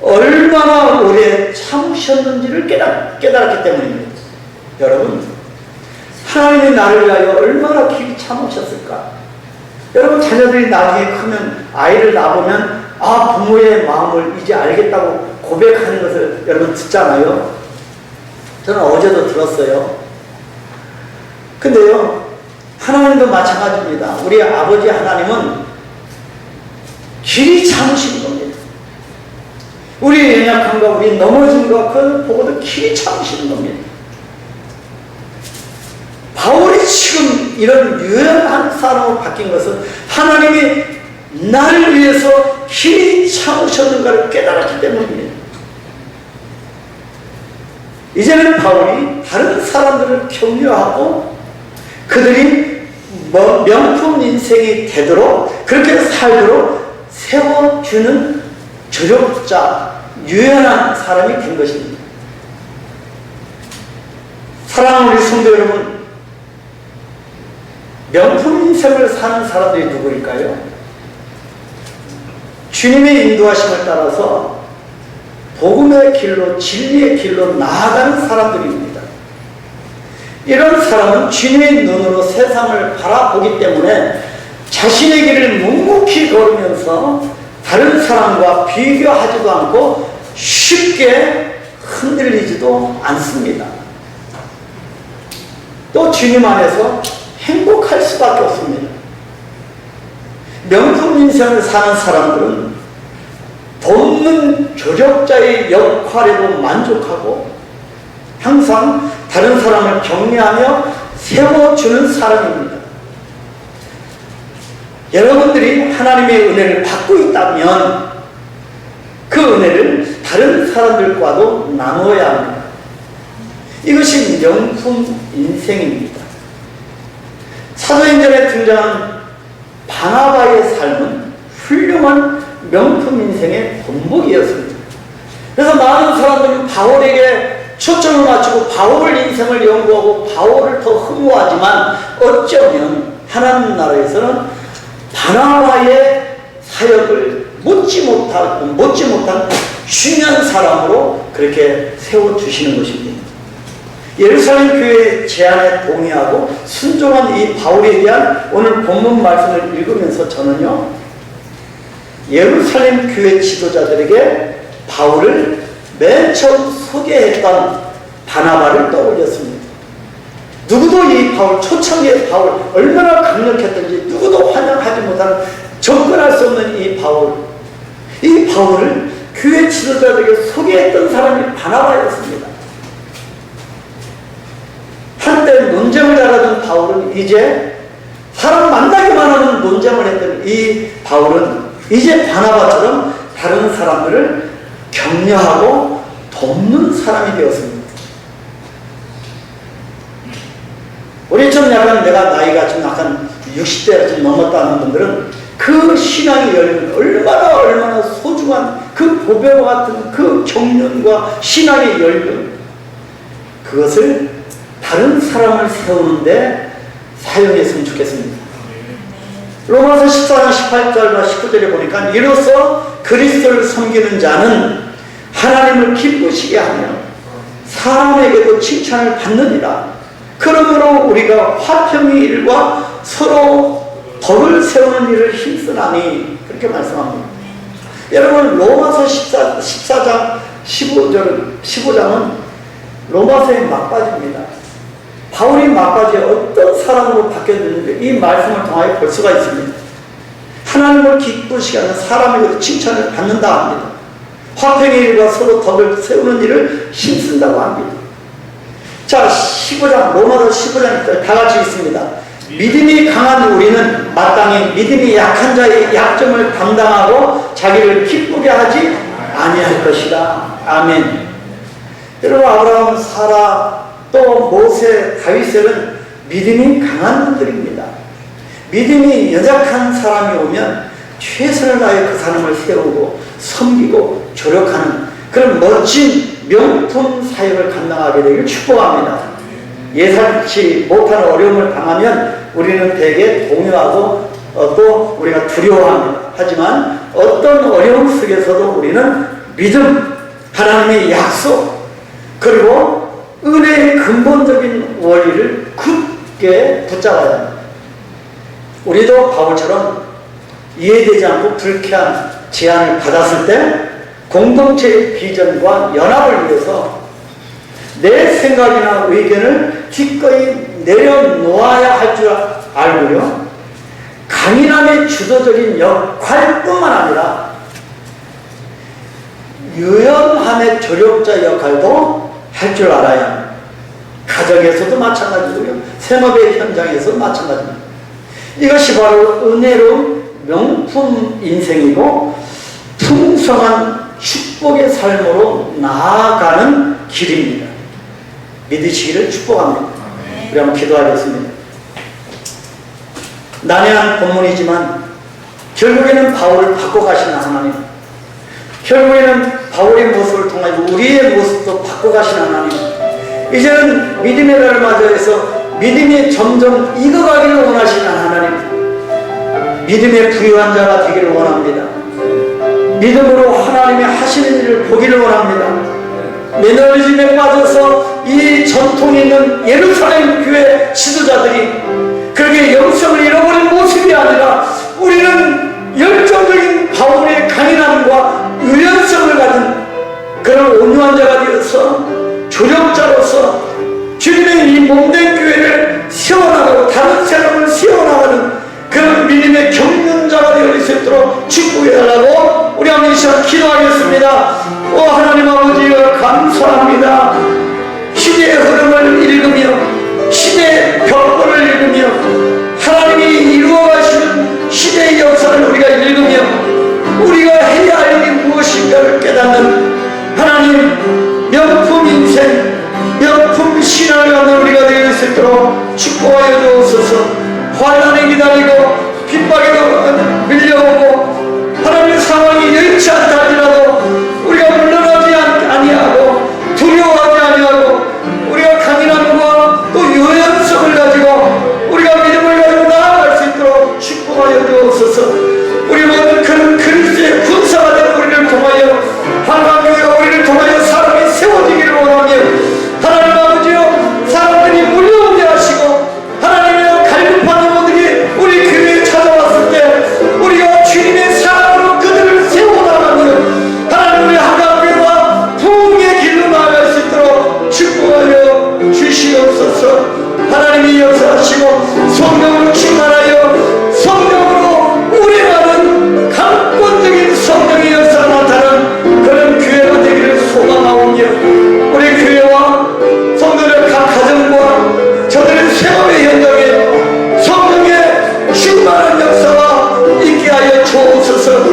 Speaker 2: 얼마나 오래 참으셨는지를 깨달았기 때문입니다. 여러분, 하나님이 나를 위하여 얼마나 길이 참으셨을까? 여러분, 자녀들이 나중에 크면, 아이를 낳아보면 부모의 마음을 이제 알겠다고 고백하는 것을 여러분 듣잖아요. 저는 어제도 들었어요. 근데요, 하나님도 마찬가지입니다. 우리 아버지 하나님은 길이 참으신 겁니다. 우리 연약함과 우리 넘어진 것 그걸 보고도 길이 참으시는 겁니다. 바울이 지금 이런 유연한 사람으로 바뀐 것은 하나님이 나를 위해서 길이 참으셨는가를 깨달았기 때문입니다. 이제는 바울이 다른 사람들을 격려하고 그들이 명품 인생이 되도록 그렇게 살도록 세워주는 조력자, 유연한 사람이 된 것입니다. 사랑하는 우리 성도 여러분, 명품 인생을 사는 사람들이 누구일까요? 주님의 인도하심을 따라서 복음의 길로, 진리의 길로 나아가는 사람들입니다. 이런 사람은 주님의 눈으로 세상을 바라보기 때문에 자신의 길을 묵묵히 걸으면서 다른 사람과 비교하지도 않고 쉽게 흔들리지도 않습니다. 또 주님 안에서 행복할 수밖에 없습니다. 명품 인생을 사는 사람들은 돕는 조력자의 역할에도 만족하고 항상 다른 사람을 격려하며 세워주는 사람입니다. 여러분들이 하나님의 은혜를 받고 있다면 그 은혜를 다른 사람들과도 나누어야 합니다. 이것이 명품 인생입니다. 사도행전에 등장한 바나바의 삶은 훌륭한 명품 인생의 본보기였습니다. 그래서 많은 사람들은 바울에게 초점을 맞추고 바울 인생을 연구하고 바울을 더 흠모하지만 어쩌면 하나님 나라에서는 바나바의 사역을 못지 못한 중요한 사람으로 그렇게 세워주시는 것입니다. 예루살렘 교회의 제안에 동의하고 순종한 이 바울에 대한 오늘 본문 말씀을 읽으면서 저는요, 예루살렘 교회 지도자들에게 바울을 맨 처음 소개했던 바나바를 떠올렸습니다. 누구도 이 바울, 초창기의 바울, 얼마나 강력했던지 누구도 환영하지 못하는, 접근할 수 없는 이 바울을 교회 지도자들에게 소개했던 사람이 바나바였습니다. 한때 논쟁을 잘하던 바울은 이제 사람 만나기만 하는 논쟁을 했던 이 바울은 이제 바나바처럼 다른 사람들을 격려하고 돕는 사람이 되었습니다. 우리 좀 약간 내가 나이가 좀 약간 60대가 좀 넘었다는 분들은 그 신앙이 열리면 얼마나 소중한 그 보배와 같은 그 경륜과 신앙의 열륜, 그것을 다른 사람을 세우는데 사용했으면 좋겠습니다. 로마서 14장 18절과 19절에 보니까 이로써 그리스도를 섬기는 자는 하나님을 기쁘시게 하며 사람에게도 칭찬을 받느니라. 그러므로 우리가 화평의 일과 서로 덕을 세우는 일을 힘쓰나니, 그렇게 말씀합니다. 여러분, 로마서 14장 15장은 로마서의 막바지입니다. 바울이 막바지에 어떤 사람으로 바뀌었는지 이 말씀을 통하여 볼 수가 있습니다. 하나님을 기쁘시게 하는 사람에게도 칭찬을 받는다 합니다. 화평의 일과 서로 덕을 세우는 일을 힘쓴다고 합니다. 자, 15장, 로마서 15장 다 같이 있습니다. 믿음이 강한 우리는 마땅히 믿음이 약한 자의 약점을 담당하고 자기를 기쁘게 하지 아니할 것이다. 아멘. 여러분, 아브라함, 사라, 또 모세, 다윗은 믿음이 강한 분들입니다. 믿음이 연약한 사람이 오면 최선을 다해 그 사람을 세우고 섬기고 조력하는 그런 멋진 명품 사역을 감당하게 되기를 축복합니다. 예상치 못한 어려움을 당하면 우리는 대개 동요하고 또 우리가 두려워합니다. 하지만 어떤 어려움 속에서도 우리는 믿음, 하나님의 약속, 그리고 은혜의 근본적인 원리를 굳게 붙잡아야 합니다. 우리도 바울처럼 이해되지 않고 불쾌한 제안을 받았을 때 공동체의 비전과 연합을 위해서 내 생각이나 의견을 기꺼이 내려놓아야 할 줄 알고요, 강인함의 주도적인 역할뿐만 아니라 유연함의 조력자 역할도 할 줄 알아야 합니다. 가정에서도 마찬가지고요, 생업의 현장에서도 마찬가지입니다. 이것이 바로 은혜로운 명품 인생이고 풍성한 축복의 삶으로 나아가는 길입니다. 믿으시기를 축복합니다. 우리 한번 기도하겠습니다. 난해한 본문이지만 결국에는 바울을 바꿔가시는 하나님, 결국에는 바울의 모습을 통하여 우리의 모습도 바꿔가시는 하나님, 이제는 믿음의 날을 맞이해서 믿음이 점점 익어가기를 원하시는 하나님, 믿음의 부유한 자가 되기를 원합니다. 믿음으로 하나님의 하시는 일을 보기를 원합니다. 매너리즘에 빠져서 이 전통이 있는 예루살렘 교회 지도자들이 그렇게 영성을 잃어버린 모습이 아니라 우리는 열정적인 바울의 강인함과 유연성을 가진 그런 온유한 자가 되어서 조력자로서 주님의 이 몸된 교회를 세워나가고 다른 사람을 세워나가는 그런 믿음의 경륜자가 되어 있도록 축복해달라고 우리 한번
Speaker 1: 여기서 기도하겠습니다. 오 하나님 아버지여 감사합니다. 시대의 흐름을 읽으며 시대의 벽보를 읽으며 하나님이 이루어가시는 시대의 역사를 우리가 읽으며 우리가 해야 할 일이 무엇인가를 깨닫는 하나님 명품 인생 명품 신앙을 갖는 우리가 되어 수 있도록 축복하여 주옵소서. 환난에 기다리고 핍박에도 밀려오고 하나님의 상황이 여의치 않다 할지라도 우리가 물러나지 아니하고 두려워하지 아니하고 우리가 강인함과 또 유연성을 가지고 우리가 믿음을 가지고 나아갈 수 있도록 축복하여 주옵소서. 우리 모든 그리스도의 군사가 된 우리를 통하여 한강교회가 우리를 통하여 사람이 세워지기를 원하며 하나님 아버지여 사람들이 몰려오게 하시고 하나님의 갈급한 영혼들이 우리 교회에 찾아왔을 때 우리가 주님의 사랑으로 그들을 세워나가며 하나님 우리 한강교회와 부흥의 길로 나아갈 수 있도록 축복하여 주시옵소서. 하나님이 역사하시고 성령으로 충만하여 성령으로 운행하는 강권적인 성령의 역사가 나타나는 그런 교회가 되기를 소망하오며 우리 교회와 성도들 각 가정과 저들의 생업의 현장에 성령의 충만한 역사가 있게 하여 주옵소서.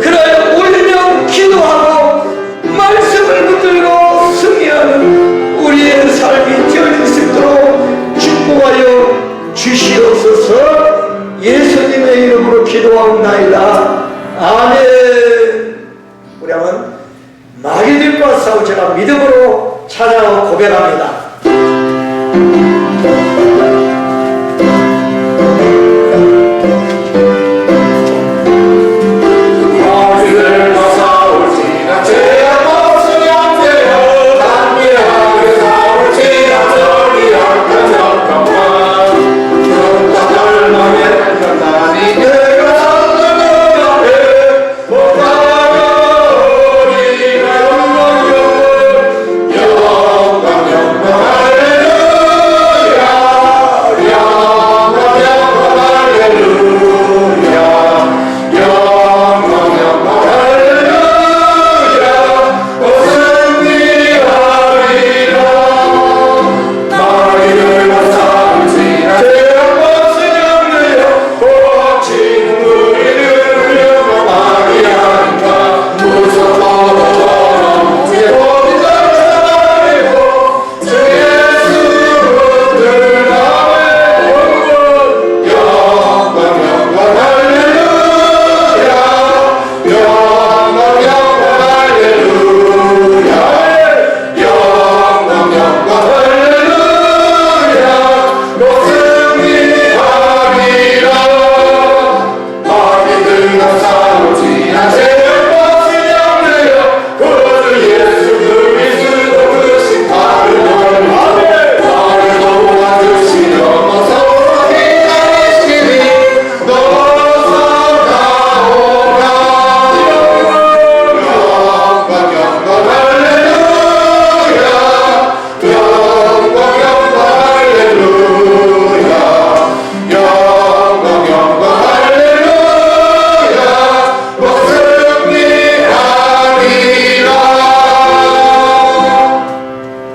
Speaker 1: 그러하여 울며 기도하고 말씀을 붙들고 승리하는 우리의 삶이 되어질 수 있도록 축복하여 주시옵소서. 예수님의 이름으로 기도하옵나이다. 아멘. 우리 한번 마귀들과 싸울 제가 믿음으로 찾아와 고백합니다.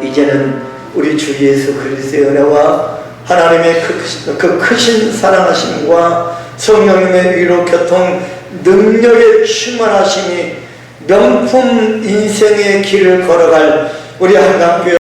Speaker 1: 이제는 우리 주 예수 그리스도의 은혜와 하나님의 그 크신 사랑하심과 성령님의 위로 교통 능력의 충만하심이 명품 인생의 길을 걸어갈 우리 한강교회